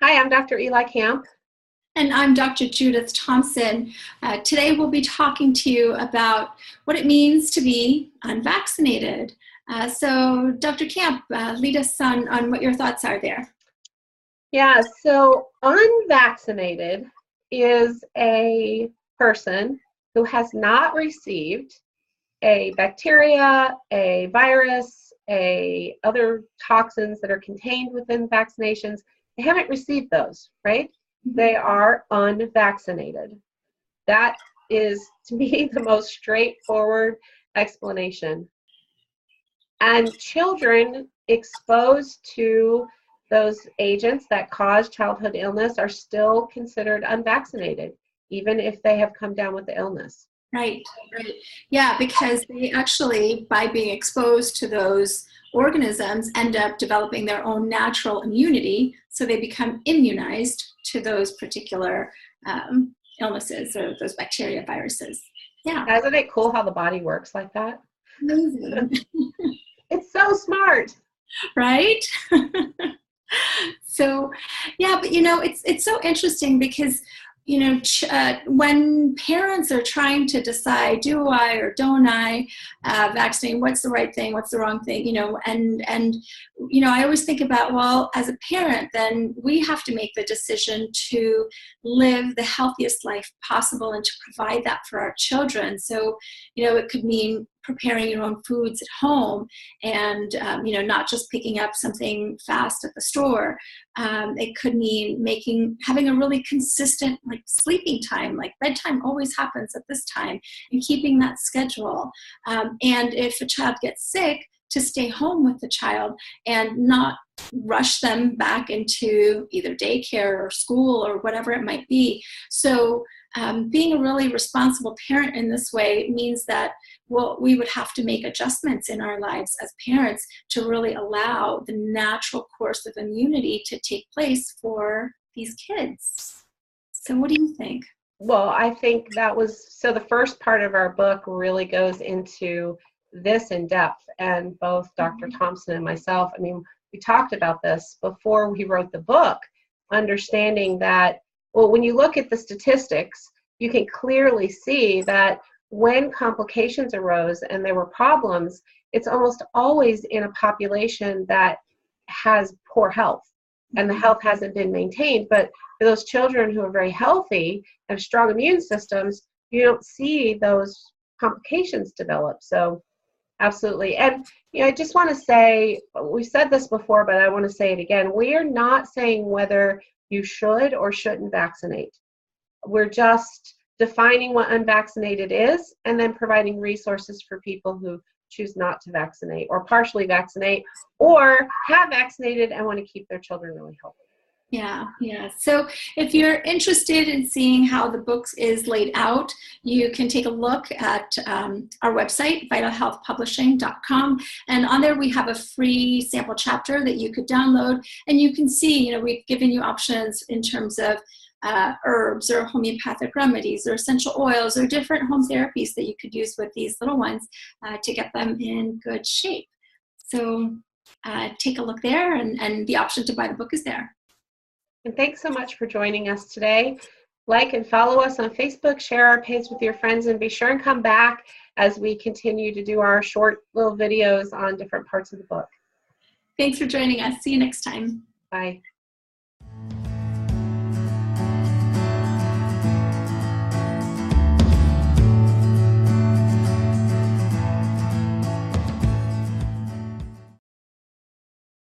Hi, I'm Dr. Eli Camp. And I'm Dr. Judith Thompson. Today we'll be talking to you about what it means to be unvaccinated. So Dr. Camp, lead us on what your thoughts are there. Yeah, so unvaccinated is a person who has not received a bacteria, a virus, other toxins that are contained within vaccinations. They haven't received those, right? They are unvaccinated. That is, to me, the most straightforward explanation. And children exposed to those agents that cause childhood illness are still considered unvaccinated, even if they have come down with the illness. Right. Yeah, because they actually, by being exposed to those organisms, end up developing their own natural immunity, so they become immunized to those particular illnesses or those bacteria, viruses. Yeah. Isn't it cool how the body works like that? Amazing. It's so smart. Right? So, yeah, but it's so interesting because when parents are trying to decide, do I or don't I vaccinate, what's the right thing, what's the wrong thing, and I always think about, well, as a parent, then we have to make the decision to live the healthiest life possible and to provide that for our children. So, it could mean preparing your own foods at home and, not just picking up something fast at the store. It could mean having a really consistent sleeping time, like bedtime always happens at this time, and keeping that schedule. And if a child gets sick, to stay home with the child and not rush them back into either daycare or school or whatever it might be. So being a really responsible parent in this way means that we would have to make adjustments in our lives as parents to really allow the natural course of immunity to take place for these kids. So what do you think? Well, I think so the first part of our book really goes into this in depth, and both Dr. Thompson and myself, we talked about this before we wrote the book, understanding that, well, when you look at the statistics, you can clearly see that when complications arose and there were problems, it's almost always in a population that has poor health and the health hasn't been maintained. But for those children who are very healthy, have strong immune systems, you don't see those complications develop. So absolutely. And I just want to say, we said this before, but I want to say it again. We are not saying whether you should or shouldn't vaccinate. We're just defining what unvaccinated is and then providing resources for people who choose not to vaccinate or partially vaccinate or have vaccinated and want to keep their children really healthy. Yeah. So if you're interested in seeing how the book is laid out, you can take a look at our website, vitalhealthpublishing.com. And on there, we have a free sample chapter that you could download. And you can see, we've given you options in terms of herbs or homeopathic remedies or essential oils or different home therapies that you could use with these little ones to get them in good shape. So take a look there, and the option to buy the book is there. And thanks so much for joining us today. Like and follow us on Facebook, share our page with your friends, and be sure and come back as we continue to do our short little videos on different parts of the book. Thanks for joining us. See you next time. Bye.